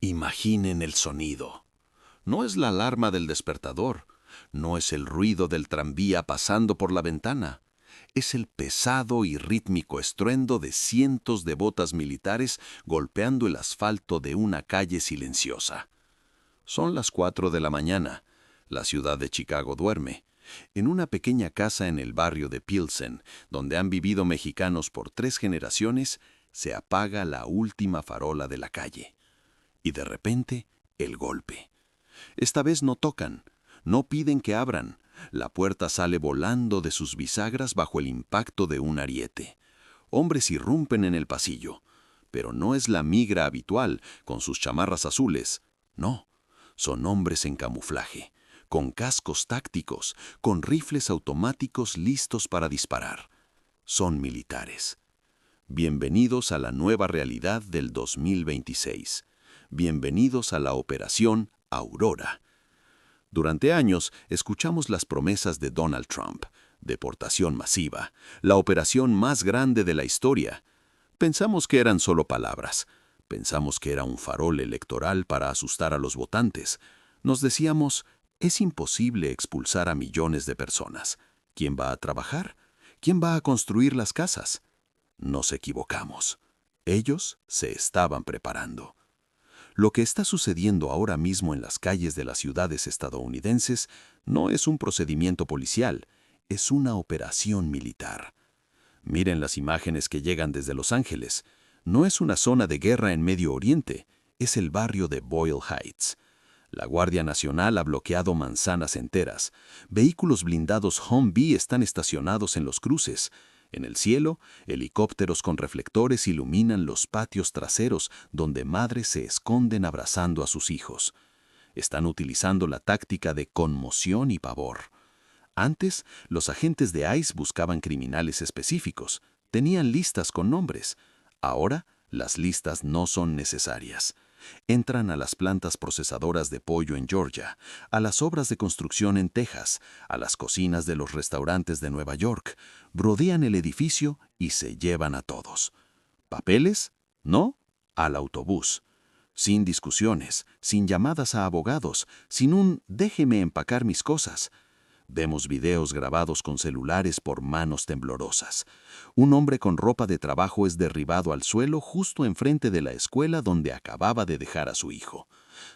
Imaginen el sonido. No es la alarma del despertador, no es el ruido del tranvía pasando por la ventana. Es el pesado y rítmico estruendo de cientos de botas militares golpeando el asfalto de una calle silenciosa. Son las 4 de la mañana. La ciudad de Chicago duerme. En una pequeña casa en el barrio de Pilsen, donde han vivido mexicanos por 3 generaciones, se apaga la última farola de la calle. Y de repente, el golpe. Esta vez no tocan, no piden que abran. La puerta sale volando de sus bisagras bajo el impacto de un ariete. Hombres irrumpen en el pasillo, pero no es la migra habitual, con sus chamarras azules. No, son hombres en camuflaje, con cascos tácticos, con rifles automáticos listos para disparar. Son militares. Bienvenidos a la nueva realidad del 2026. Bienvenidos a la Operación Aurora. Durante años escuchamos las promesas de Donald Trump: deportación masiva, la operación más grande de la historia. Pensamos que eran solo palabras. Pensamos que era un farol electoral para asustar a los votantes. Nos decíamos, es imposible expulsar a millones de personas. ¿Quién va a trabajar? ¿Quién va a construir las casas? Nos equivocamos. Ellos se estaban preparando. Lo que está sucediendo ahora mismo en las calles de las ciudades estadounidenses no es un procedimiento policial, es una operación militar. Miren las imágenes que llegan desde Los Ángeles. No es una zona de guerra en Medio Oriente, es el barrio de Boyle Heights. La Guardia Nacional ha bloqueado manzanas enteras. Vehículos blindados Humvee están estacionados en los cruces. En el cielo, helicópteros con reflectores iluminan los patios traseros donde madres se esconden abrazando a sus hijos. Están utilizando la táctica de conmoción y pavor. Antes, los agentes de ICE buscaban criminales específicos. Tenían listas con nombres. Ahora, las listas no son necesarias. Entran a las plantas procesadoras de pollo en Georgia, a las obras de construcción en Texas, a las cocinas de los restaurantes de Nueva York, rodean el edificio y se llevan a todos. ¿Papeles? No, al autobús. Sin discusiones, sin llamadas a abogados, sin un «déjeme empacar mis cosas». Vemos videos grabados con celulares por manos temblorosas. Un hombre con ropa de trabajo es derribado al suelo justo enfrente de la escuela donde acababa de dejar a su hijo.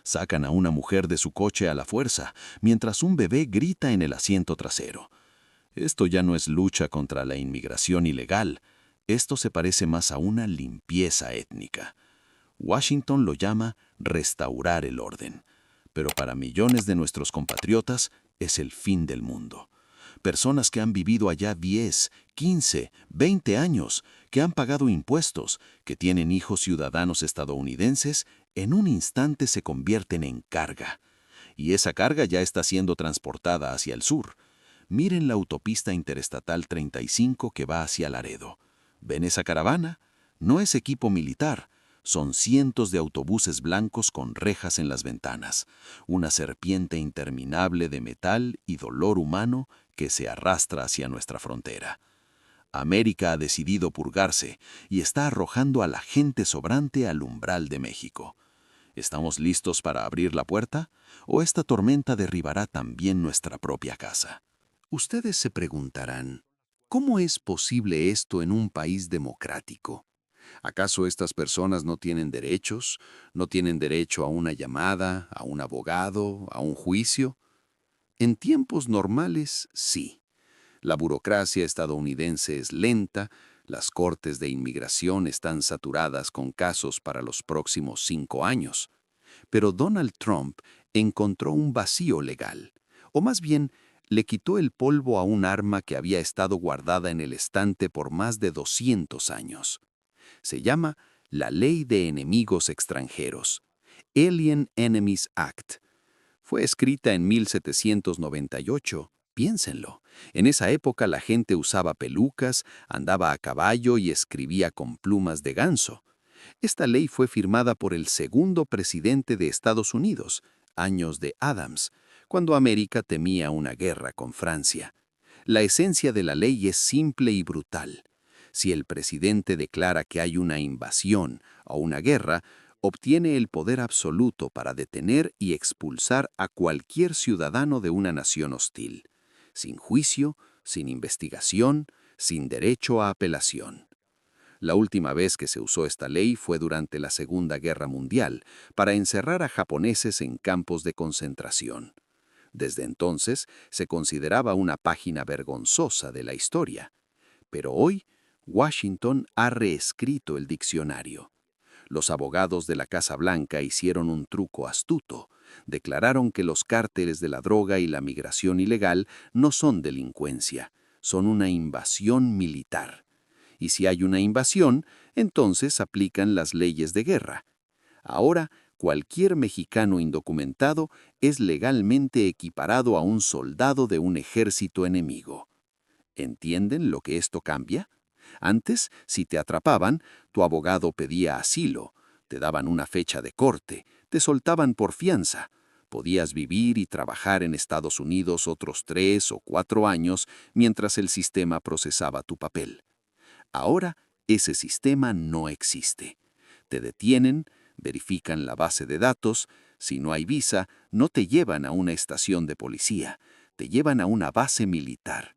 Sacan a una mujer de su coche a la fuerza, mientras un bebé grita en el asiento trasero. Esto ya no es lucha contra la inmigración ilegal. Esto se parece más a una limpieza étnica. Washington lo llama restaurar el orden. Pero para millones de nuestros compatriotas es el fin del mundo. Personas que han vivido allá 10, 15, 20 años, que han pagado impuestos, que tienen hijos ciudadanos estadounidenses, en un instante se convierten en carga. Y esa carga ya está siendo transportada hacia el sur. Miren la autopista interestatal 35 que va hacia Laredo. ¿Ven esa caravana? No es equipo militar. Son cientos de autobuses blancos con rejas en las ventanas, una serpiente interminable de metal y dolor humano que se arrastra hacia nuestra frontera. América ha decidido purgarse y está arrojando a la gente sobrante al umbral de México. ¿Estamos listos para abrir la puerta? ¿O esta tormenta derribará también nuestra propia casa? Ustedes se preguntarán, ¿cómo es posible esto en un país democrático? ¿Acaso estas personas no tienen derechos? ¿No tienen derecho a una llamada, a un abogado, a un juicio? En tiempos normales, sí. La burocracia estadounidense es lenta, las cortes de inmigración están saturadas con casos para los próximos 5 años. Pero Donald Trump encontró un vacío legal, o más bien, le quitó el polvo a un arma que había estado guardada en el estante por más de 200 años. Se llama la Ley de Enemigos Extranjeros, Alien Enemies Act. Fue escrita en 1798. Piénsenlo. En esa época la gente usaba pelucas, andaba a caballo y escribía con plumas de ganso. Esta ley fue firmada por el segundo presidente de Estados Unidos, años de Adams, cuando América temía una guerra con Francia. La esencia de la ley es simple y brutal. Si el presidente declara que hay una invasión o una guerra, Obtiene el poder absoluto para detener y expulsar a cualquier ciudadano de una nación hostil, sin juicio, sin investigación, sin derecho a apelación. La última vez que se usó esta ley fue durante la Segunda Guerra Mundial, para encerrar a japoneses en campos de concentración. Desde entonces se consideraba una página vergonzosa de la historia. Pero hoy, Washington ha reescrito el diccionario. Los abogados de la Casa Blanca hicieron un truco astuto. Declararon que los cárteles de la droga y la migración ilegal no son delincuencia, son una invasión militar. Y si hay una invasión, entonces aplican las leyes de guerra. Ahora, cualquier mexicano indocumentado es legalmente equiparado a un soldado de un ejército enemigo. ¿Entienden lo que esto cambia? Antes, si te atrapaban, tu abogado pedía asilo, te daban una fecha de corte, te soltaban por fianza. Podías vivir y trabajar en Estados Unidos otros 3 o 4 años mientras el sistema procesaba tu papel. Ahora, ese sistema no existe. Te detienen, verifican la base de datos, si no hay visa, no te llevan a una estación de policía, te llevan a una base militar.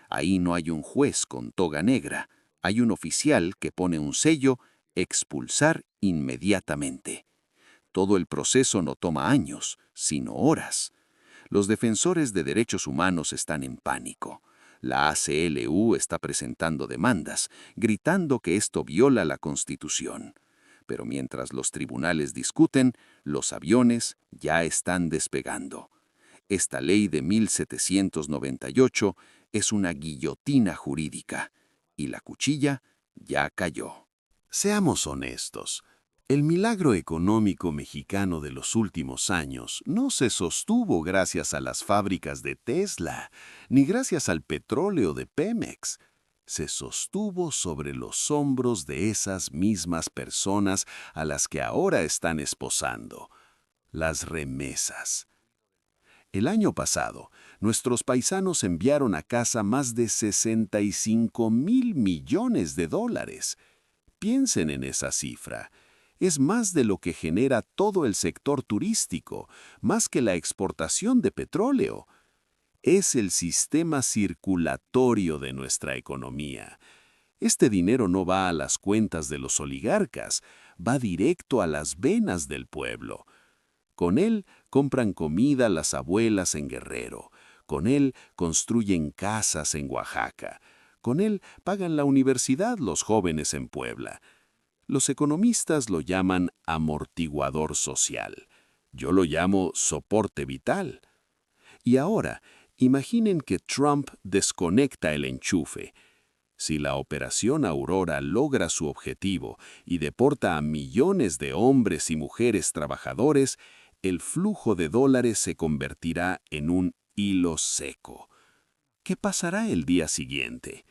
Ahí no hay un juez con toga negra, hay un oficial que pone un sello, expulsar inmediatamente. Todo el proceso no toma años, sino horas. Los defensores de derechos humanos están en pánico. La ACLU está presentando demandas, gritando que esto viola la Constitución. Pero mientras los tribunales discuten, los aviones ya están despegando. Esta ley de 1798 es una guillotina jurídica, y la cuchilla ya cayó. Seamos honestos. El milagro económico mexicano de los últimos años no se sostuvo gracias a las fábricas de Tesla, ni gracias al petróleo de Pemex. Se sostuvo sobre los hombros de esas mismas personas a las que ahora están esposando, las remesas. El año pasado, nuestros paisanos enviaron a casa más de 65,000 millones de dólares. Piensen en esa cifra. Es más de lo que genera todo el sector turístico, más que la exportación de petróleo. Es el sistema circulatorio de nuestra economía. Este dinero no va a las cuentas de los oligarcas, va directo a las venas del pueblo. Con él compran comida las abuelas en Guerrero. Con él construyen casas en Oaxaca. Con él pagan la universidad los jóvenes en Puebla. Los economistas lo llaman amortiguador social. Yo lo llamo soporte vital. Y ahora, imaginen que Trump desconecta el enchufe. Si la Operación Aurora logra su objetivo y deporta a millones de hombres y mujeres trabajadores, el flujo de dólares se convertirá en un hilo seco. ¿Qué pasará el día siguiente?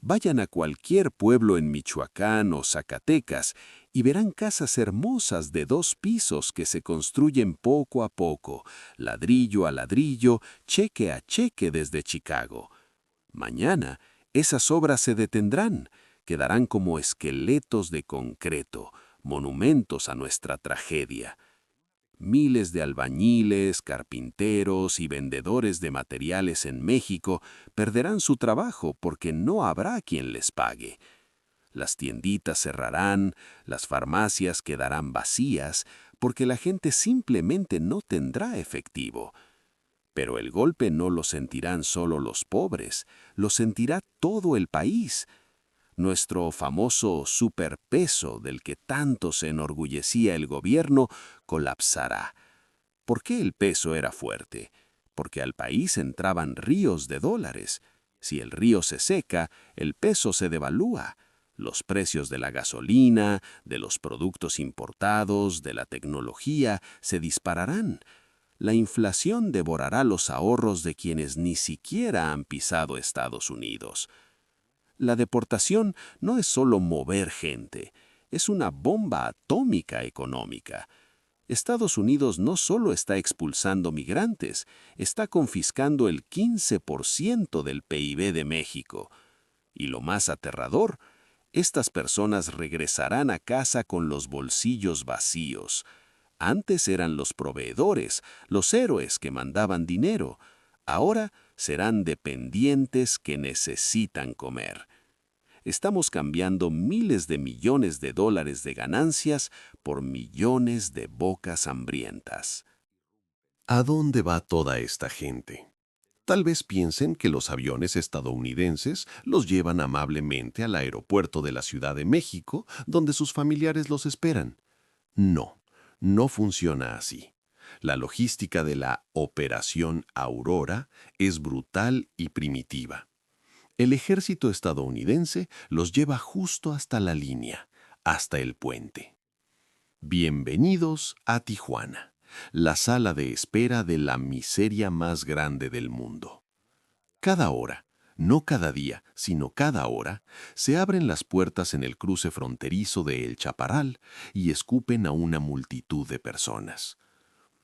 Vayan a cualquier pueblo en Michoacán o Zacatecas y verán casas hermosas de 2 pisos que se construyen poco a poco, ladrillo a ladrillo, cheque a cheque desde Chicago. Mañana, esas obras se detendrán, quedarán como esqueletos de concreto, monumentos a nuestra tragedia. Miles de albañiles, carpinteros y vendedores de materiales en México perderán su trabajo porque no habrá quien les pague. Las tienditas cerrarán, las farmacias quedarán vacías porque la gente simplemente no tendrá efectivo. Pero el golpe no lo sentirán solo los pobres, lo sentirá todo el país. Nuestro famoso superpeso del que tanto se enorgullecía el gobierno colapsará. ¿Por qué el peso era fuerte? Porque al país entraban ríos de dólares. Si el río se seca, el peso se devalúa. Los precios de la gasolina, de los productos importados, de la tecnología, se dispararán. La inflación devorará los ahorros de quienes ni siquiera han pisado Estados Unidos. La deportación no es solo mover gente, es una bomba atómica económica. Estados Unidos no solo está expulsando migrantes, está confiscando el 15% del PIB de México. Y lo más aterrador, Estas personas regresarán a casa con los bolsillos vacíos. Antes eran los proveedores, los héroes que mandaban dinero. Ahora serán dependientes que necesitan comer. Estamos cambiando miles de millones de dólares de ganancias por millones de bocas hambrientas. ¿A dónde va toda esta gente? Tal vez piensen que los aviones estadounidenses los llevan amablemente al aeropuerto de la Ciudad de México, donde sus familiares los esperan. No, no funciona así. La logística de la Operación Aurora es brutal y primitiva. El ejército estadounidense los lleva justo hasta la línea, hasta el puente. Bienvenidos a Tijuana, la sala de espera de la miseria más grande del mundo. Cada hora, no cada día, sino cada hora, se abren las puertas en el cruce fronterizo de El Chaparral y escupen a una multitud de personas.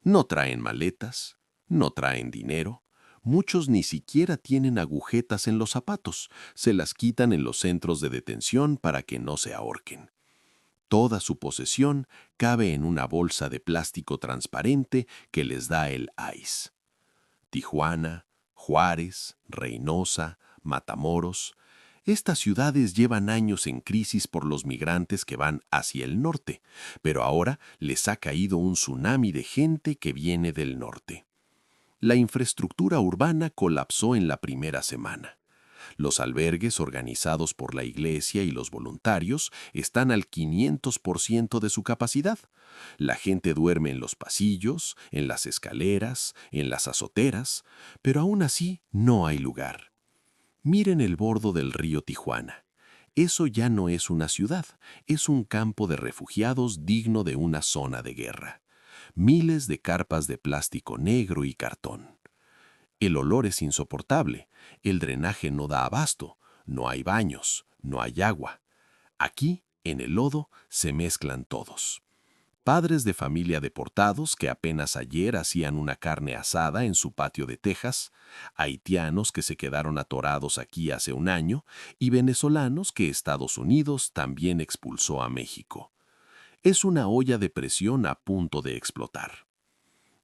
No traen maletas, no traen dinero, muchos ni siquiera tienen agujetas en los zapatos, se las quitan en los centros de detención para que no se ahorquen. Toda su posesión cabe en una bolsa de plástico transparente que les da el ICE. Tijuana, Juárez, Reynosa, Matamoros. Estas ciudades llevan años en crisis por los migrantes que van hacia el norte, pero ahora les ha caído un tsunami de gente que viene del norte. La infraestructura urbana colapsó en la primera semana. Los albergues organizados por la iglesia y los voluntarios están al 500% de su capacidad. La gente duerme en los pasillos, en las escaleras, en las azoteras, pero aún así no hay lugar. Miren el bordo del río Tijuana. Eso ya no es una ciudad, es un campo de refugiados digno de una zona de guerra. Miles de carpas de plástico negro y cartón. El olor es insoportable, el drenaje no da abasto, no hay baños, no hay agua. Aquí, en el lodo, se mezclan todos. Padres de familia deportados que apenas ayer hacían una carne asada en su patio de Texas, haitianos que se quedaron atorados aquí hace un año y venezolanos que Estados Unidos también expulsó a México. Es una olla de presión a punto de explotar.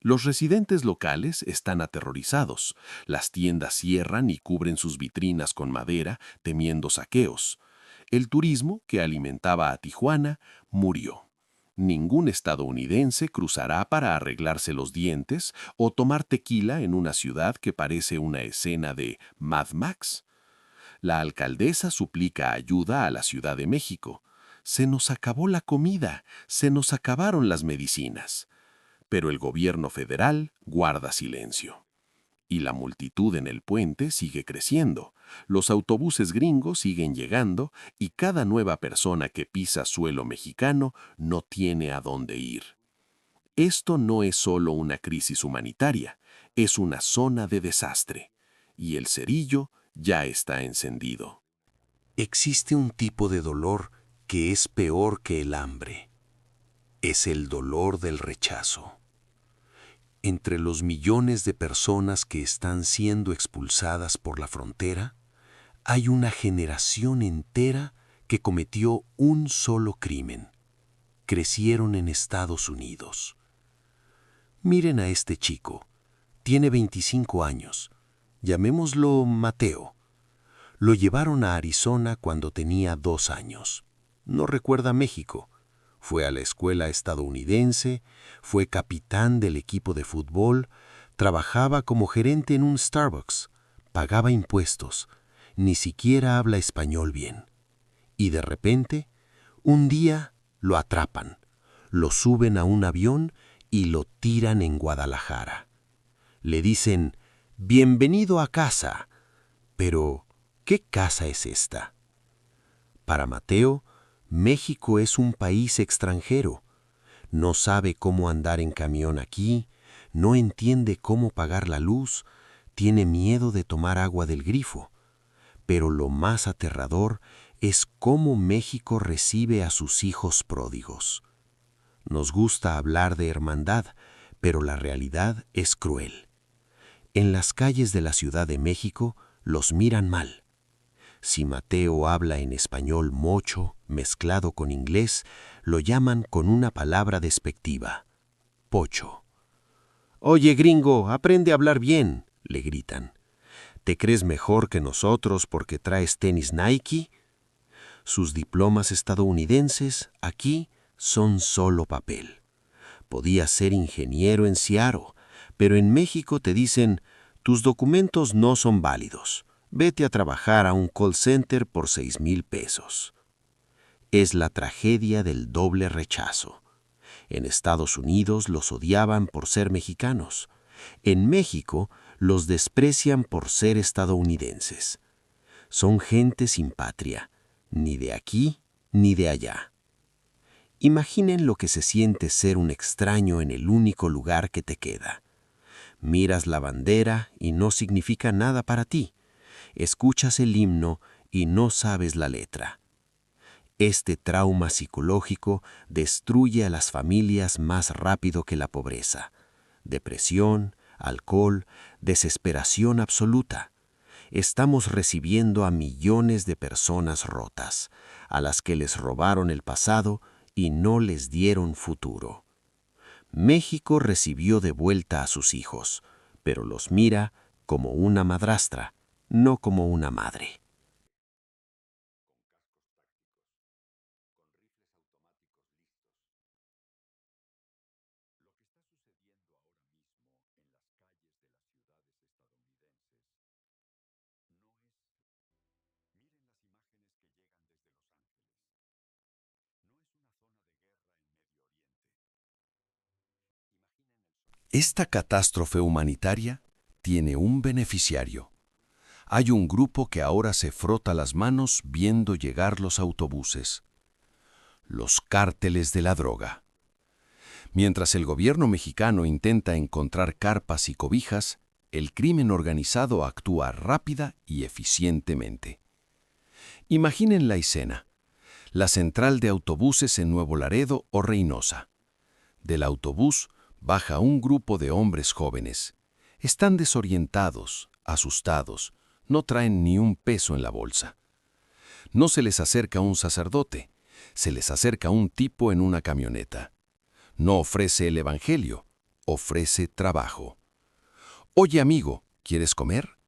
Los residentes locales están aterrorizados. Las tiendas cierran y cubren sus vitrinas con madera, temiendo saqueos. El turismo que alimentaba a Tijuana murió. Ningún estadounidense cruzará para arreglarse los dientes o tomar tequila en una ciudad que parece una escena de Mad Max. La alcaldesa suplica ayuda a la Ciudad de México. Se nos acabó la comida, se nos acabaron las medicinas. Pero el gobierno federal guarda silencio. Y la multitud en el puente sigue creciendo, los autobuses gringos siguen llegando y cada nueva persona que pisa suelo mexicano no tiene a dónde ir. Esto no es solo una crisis humanitaria, es una zona de desastre. Y el cerillo ya está encendido. Existe un tipo de dolor que es peor que el hambre. Es el dolor del rechazo. Entre los millones de personas que están siendo expulsadas por la frontera, hay una generación entera que cometió un solo crimen. Crecieron en Estados Unidos. Miren a este chico. Tiene 25 años. Llamémoslo Mateo. Lo llevaron a Arizona cuando tenía 2 años. No recuerda México. Fue a la escuela estadounidense, fue capitán del equipo de fútbol, trabajaba como gerente en un Starbucks, pagaba impuestos, ni siquiera habla español bien. Y de repente, un día lo atrapan, lo suben a un avión y lo tiran en Guadalajara. Le dicen, «Bienvenido a casa». Pero, ¿qué casa es esta? Para Mateo, México es un país extranjero. No sabe cómo andar en camión aquí, no entiende cómo pagar la luz, tiene miedo de tomar agua del grifo. Pero lo más aterrador es cómo México recibe a sus hijos pródigos. Nos gusta hablar de hermandad, pero la realidad es cruel. En las calles de la Ciudad de México los miran mal. Si Mateo habla en español mocho, mezclado con inglés, lo llaman con una palabra despectiva: pocho. «Oye, gringo, aprende a hablar bien», le gritan. «¿Te crees mejor que nosotros porque traes tenis Nike?» Sus diplomas estadounidenses aquí son solo papel. Podía ser ingeniero en Seattle, pero en México te dicen: «Tus documentos no son válidos. Vete a trabajar a un call center por 6,000 pesos». Es la tragedia del doble rechazo. En Estados Unidos los odiaban por ser mexicanos. En México los desprecian por ser estadounidenses. Son gente sin patria, ni de aquí ni de allá. Imaginen lo que se siente ser un extraño en el único lugar que te queda. Miras la bandera y no significa nada para ti. Escuchas el himno y no sabes la letra. Este trauma psicológico destruye a las familias más rápido que la pobreza. Depresión, alcohol, desesperación absoluta. Estamos recibiendo a millones de personas rotas, a las que les robaron el pasado y no les dieron futuro. México recibió de vuelta a sus hijos, pero los mira como una madrastra, no como una madre. Esta catástrofe humanitaria tiene un beneficiario. Hay un grupo que ahora se frota las manos viendo llegar los autobuses. Los cárteles de la droga. Mientras el gobierno mexicano intenta encontrar carpas y cobijas, el crimen organizado actúa rápida y eficientemente. Imaginen la escena: la central de autobuses en Nuevo Laredo o Reynosa. Del autobús baja un grupo de hombres jóvenes. Están desorientados, asustados, no traen ni un peso en la bolsa. No se les acerca un sacerdote, se les acerca un tipo en una camioneta. No ofrece el evangelio, ofrece trabajo. Oye, amigo, ¿quieres comer?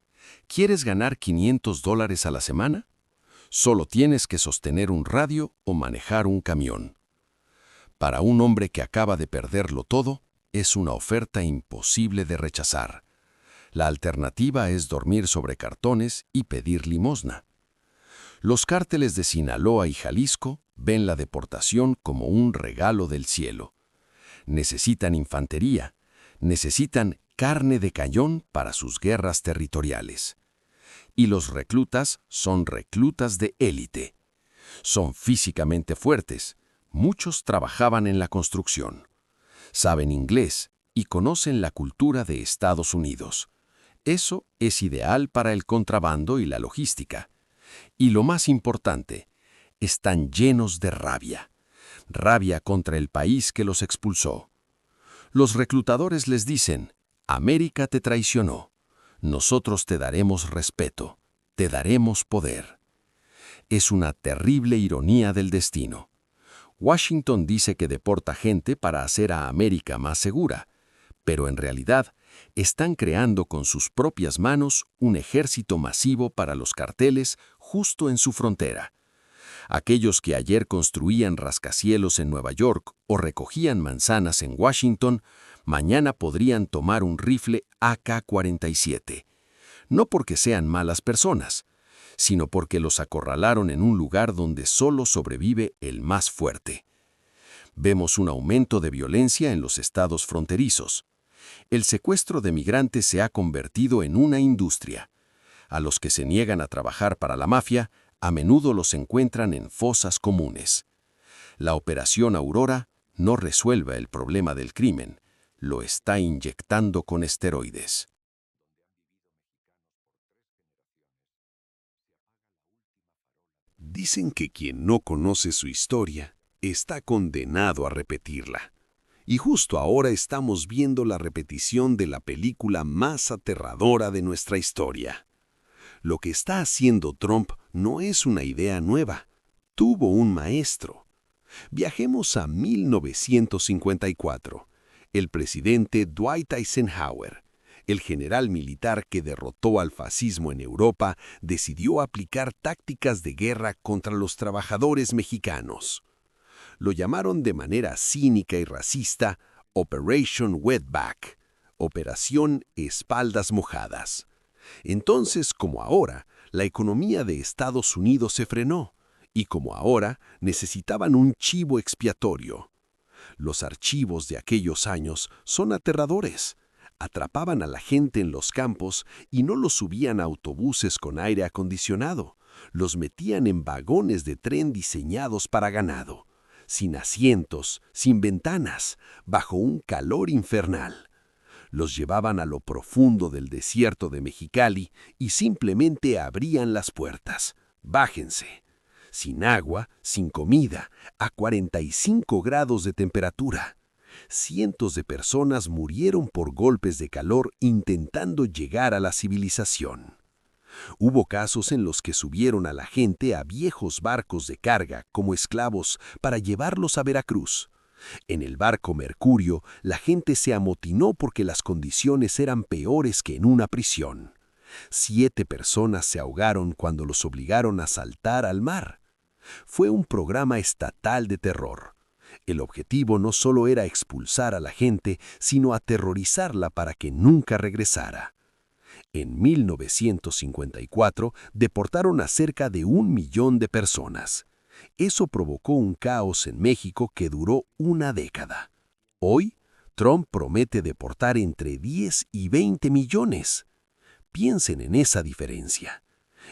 ¿Quieres ganar $500 a la semana? Solo tienes que sostener un radio o manejar un camión. Para un hombre que acaba de perderlo todo, es una oferta imposible de rechazar. La alternativa es dormir sobre cartones y pedir limosna. Los cárteles de Sinaloa y Jalisco ven la deportación como un regalo del cielo. Necesitan infantería, necesitan carne de cañón para sus guerras territoriales. Y los reclutas son reclutas de élite. Son físicamente fuertes. Muchos trabajaban en la construcción. Saben inglés y conocen la cultura de Estados Unidos. Eso es ideal para el contrabando y la logística. Y lo más importante, están llenos de rabia. Rabia contra el país que los expulsó. Los reclutadores les dicen: América te traicionó. Nosotros te daremos respeto, te daremos poder. Es una terrible ironía del destino. Washington dice que deporta gente para hacer a América más segura, pero en realidad están creando con sus propias manos un ejército masivo para los carteles justo en su frontera. Aquellos que ayer construían rascacielos en Nueva York o recogían manzanas en Washington, mañana podrían tomar un rifle AK-47. No porque sean malas personas, sino porque los acorralaron en un lugar donde solo sobrevive el más fuerte. Vemos un aumento de violencia en los estados fronterizos. El secuestro de migrantes se ha convertido en una industria. A los que se niegan a trabajar para la mafia, a menudo los encuentran en fosas comunes. La Operación Aurora no resuelve el problema del crimen, lo está inyectando con esteroides. Dicen que quien no conoce su historia está condenado a repetirla. Y justo ahora estamos viendo la repetición de la película más aterradora de nuestra historia. Lo que está haciendo Trump no es una idea nueva. Tuvo un maestro. Viajemos a 1954. El presidente Dwight Eisenhower, el general militar que derrotó al fascismo en Europa, decidió aplicar tácticas de guerra contra los trabajadores mexicanos. Lo llamaron de manera cínica y racista Operation Wetback, Operación Espaldas Mojadas. Entonces, como ahora, la economía de Estados Unidos se frenó, y como ahora, necesitaban un chivo expiatorio. Los archivos de aquellos años son aterradores. Atrapaban a la gente en los campos y no los subían a autobuses con aire acondicionado. Los metían en vagones de tren diseñados para ganado, sin asientos, sin ventanas, bajo un calor infernal. Los llevaban a lo profundo del desierto de Mexicali y simplemente abrían las puertas. Bájense. Sin agua, sin comida, a 45 grados de temperatura. Cientos de personas murieron por golpes de calor intentando llegar a la civilización. Hubo casos en los que subieron a la gente a viejos barcos de carga como esclavos para llevarlos a Veracruz. En el barco Mercurio, la gente se amotinó porque las condiciones eran peores que en una prisión. 7 personas se ahogaron cuando los obligaron a saltar al mar. Fue un programa estatal de terror. El objetivo no solo era expulsar a la gente, sino aterrorizarla para que nunca regresara. En 1954 deportaron a cerca de 1 millón de personas. Eso provocó un caos en México que duró una década. Hoy, Trump promete deportar entre 10 y 20 millones. Piensen en esa diferencia.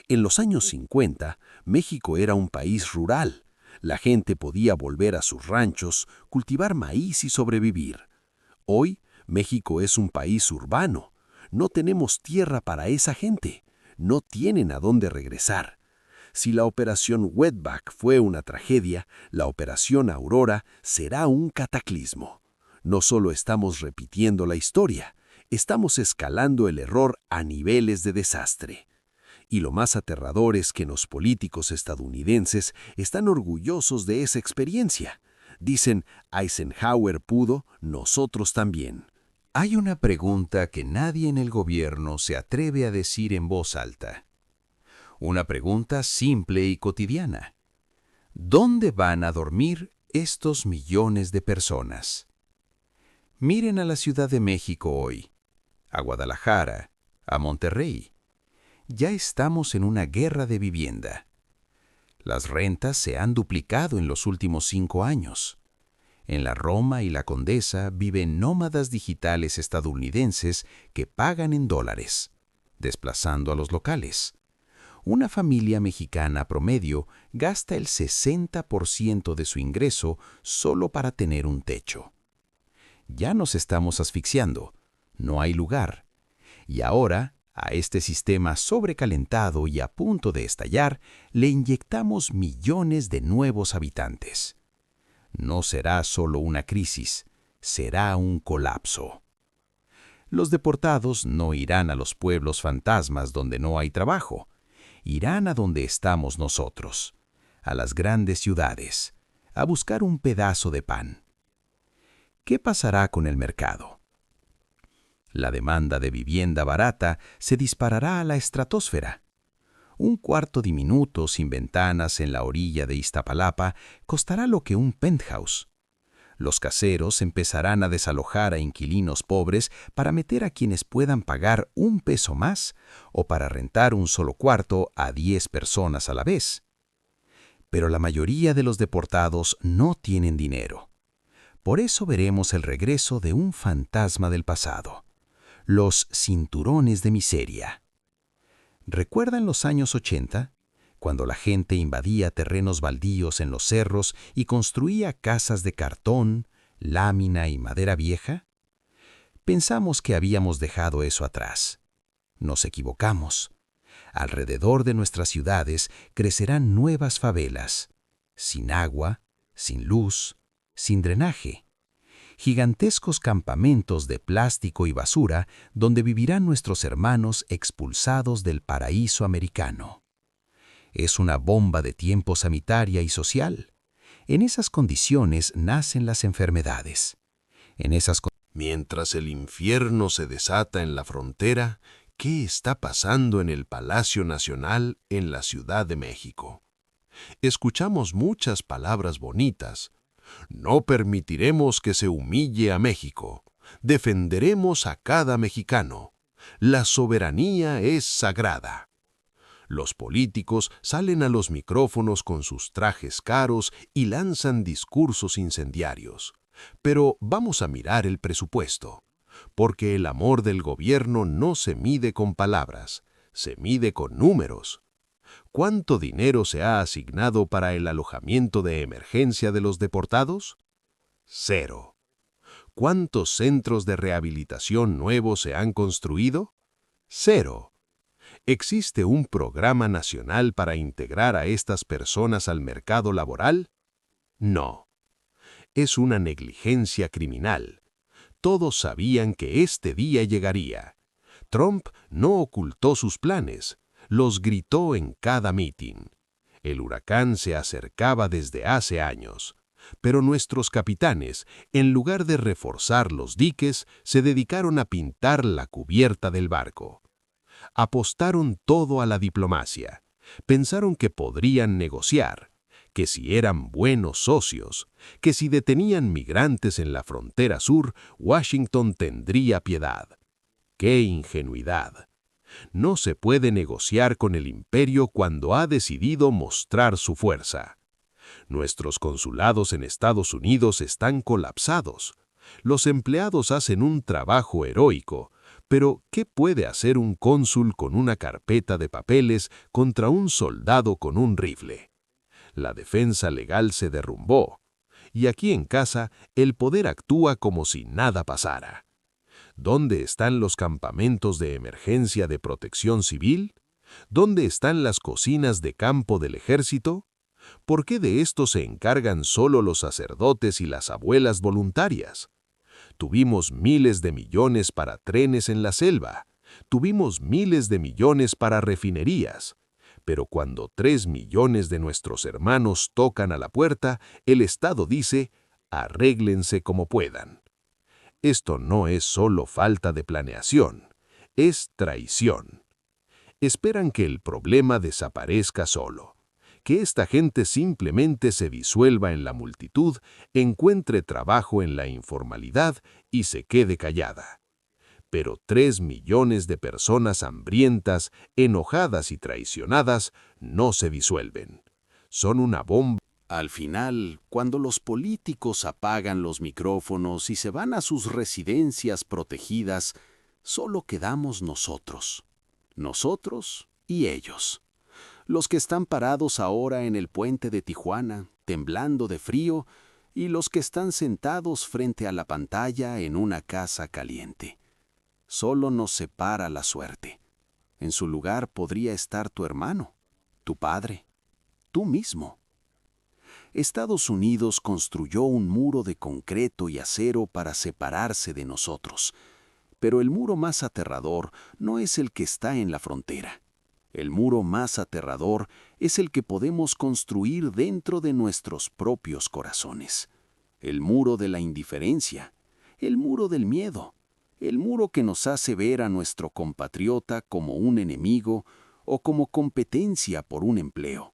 En los años 50, México era un país rural. La gente podía volver a sus ranchos, cultivar maíz y sobrevivir. Hoy, México es un país urbano. No tenemos tierra para esa gente. No tienen a dónde regresar. Si la operación Wetback fue una tragedia, la operación Aurora será un cataclismo. No solo estamos repitiendo la historia, estamos escalando el error a niveles de desastre. Y lo más aterrador es que los políticos estadounidenses están orgullosos de esa experiencia. Dicen, Eisenhower pudo, nosotros también. Hay una pregunta que nadie en el gobierno se atreve a decir en voz alta. Una pregunta simple y cotidiana. ¿Dónde van a dormir estos millones de personas? Miren a la Ciudad de México hoy, a Guadalajara, a Monterrey. Ya estamos en una guerra de vivienda. Las rentas se han duplicado en los últimos 5 años. En la Roma y la Condesa viven nómadas digitales estadounidenses que pagan en dólares, desplazando a los locales. Una familia mexicana promedio gasta el 60% de su ingreso solo para tener un techo. Ya nos estamos asfixiando, no hay lugar. Y ahora, a este sistema sobrecalentado y a punto de estallar, le inyectamos millones de nuevos habitantes. No será solo una crisis, será un colapso. Los deportados no irán a los pueblos fantasmas donde no hay trabajo. Irán a donde estamos nosotros, a las grandes ciudades, a buscar un pedazo de pan. ¿Qué pasará con el mercado? La demanda de vivienda barata se disparará a la estratosfera. Un cuarto diminuto sin ventanas en la orilla de Iztapalapa costará lo que un penthouse. Los caseros empezarán a desalojar a inquilinos pobres para meter a quienes puedan pagar $1 más o para rentar un solo cuarto a 10 personas a la vez. Pero la mayoría de los deportados no tienen dinero. Por eso veremos el regreso de un fantasma del pasado: los cinturones de miseria. ¿Recuerdan los años 80? Cuando la gente invadía terrenos baldíos en los cerros y construía casas de cartón, lámina y madera vieja. Pensamos que habíamos dejado eso atrás. Nos equivocamos. Alrededor de nuestras ciudades crecerán nuevas favelas, sin agua, sin luz, sin drenaje. gigantescos campamentos de plástico y basura donde vivirán nuestros hermanos expulsados del paraíso americano. Es una bomba de tiempo sanitaria y social. En esas condiciones nacen las enfermedades. Mientras el infierno se desata en la frontera, ¿qué está pasando en el Palacio Nacional en la Ciudad de México? Escuchamos muchas palabras bonitas. No permitiremos que se humille a México. Defenderemos a cada mexicano. La soberanía es sagrada. Los políticos salen a los micrófonos con sus trajes caros y lanzan discursos incendiarios. Pero vamos a mirar el presupuesto, porque el amor del gobierno no se mide con palabras, se mide con números. ¿Cuánto dinero se ha asignado para el alojamiento de emergencia de los deportados? 0. ¿Cuántos centros de rehabilitación nuevos se han construido? 0. ¿Existe un programa nacional para integrar a estas personas al mercado laboral? No. Es una negligencia criminal. Todos sabían que este día llegaría. Trump no ocultó sus planes, los gritó en cada mitin. El huracán se acercaba desde hace años, pero nuestros capitanes, en lugar de reforzar los diques, se dedicaron a pintar la cubierta del barco. Apostaron todo a la diplomacia. Pensaron que podrían negociar, que si eran buenos socios, que si detenían migrantes en la frontera sur, Washington tendría piedad. ¡Qué ingenuidad! No se puede negociar con el imperio cuando ha decidido mostrar su fuerza. Nuestros consulados en Estados Unidos están colapsados. Los empleados hacen un trabajo heroico, pero ¿qué puede hacer un cónsul con una carpeta de papeles contra un soldado con un rifle? La defensa legal se derrumbó, y aquí en casa el poder actúa como si nada pasara. ¿Dónde están los campamentos de emergencia de protección civil? ¿Dónde están las cocinas de campo del ejército? ¿Por qué de esto se encargan solo los sacerdotes y las abuelas voluntarias? Tuvimos miles de millones para trenes en la selva. Tuvimos miles de millones para refinerías. Pero cuando 3 millones de nuestros hermanos tocan a la puerta, el Estado dice, arréglense como puedan. Esto no es solo falta de planeación, es traición. Esperan que el problema desaparezca solo, que esta gente simplemente se disuelva en la multitud, encuentre trabajo en la informalidad y se quede callada. Pero 3 millones de personas hambrientas, enojadas y traicionadas no se disuelven. Son una bomba. Al final, cuando los políticos apagan los micrófonos y se van a sus residencias protegidas, solo quedamos nosotros y ellos. Los que están parados ahora en el puente de Tijuana, temblando de frío, y los que están sentados frente a la pantalla en una casa caliente. Solo nos separa la suerte. En su lugar podría estar tu hermano, tu padre, tú mismo. Estados Unidos construyó un muro de concreto y acero para separarse de nosotros. Pero el muro más aterrador no es el que está en la frontera. El muro más aterrador es el que podemos construir dentro de nuestros propios corazones. El muro de la indiferencia, el muro del miedo, el muro que nos hace ver a nuestro compatriota como un enemigo o como competencia por un empleo.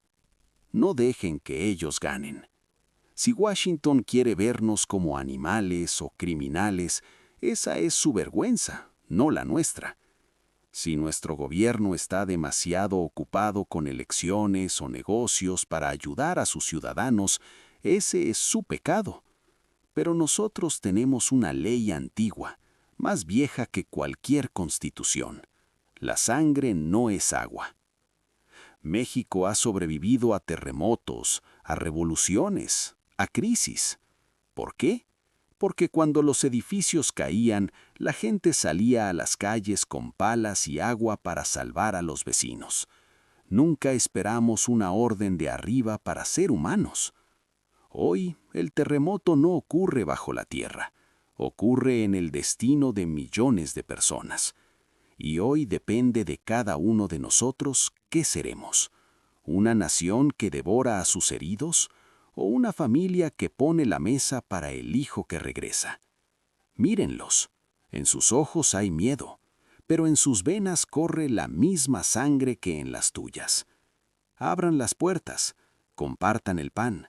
No dejen que ellos ganen. Si Washington quiere vernos como animales o criminales, esa es su vergüenza, no la nuestra. Si nuestro gobierno está demasiado ocupado con elecciones o negocios para ayudar a sus ciudadanos, ese es su pecado. Pero nosotros tenemos una ley antigua, más vieja que cualquier constitución. La sangre no es agua. México ha sobrevivido a terremotos, a revoluciones, a crisis. ¿Por qué? Porque cuando los edificios caían, la gente salía a las calles con palas y agua para salvar a los vecinos. Nunca esperamos una orden de arriba para ser humanos. Hoy, el terremoto no ocurre bajo la tierra. ocurre en el destino de millones de personas. Y hoy depende de cada uno de nosotros qué seremos. ¿Una nación que devora a sus heridos o una familia que pone la mesa para el hijo que regresa? Mírenlos. En sus ojos hay miedo, pero en sus venas corre la misma sangre que en las tuyas. Abran las puertas, compartan el pan,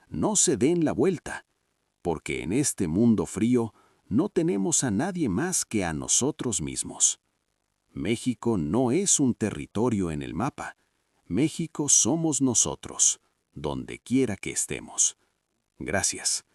no se den la vuelta, porque en este mundo frío no tenemos a nadie más que a nosotros mismos. México no es un territorio en el mapa. México somos nosotros, donde quiera que estemos. Gracias.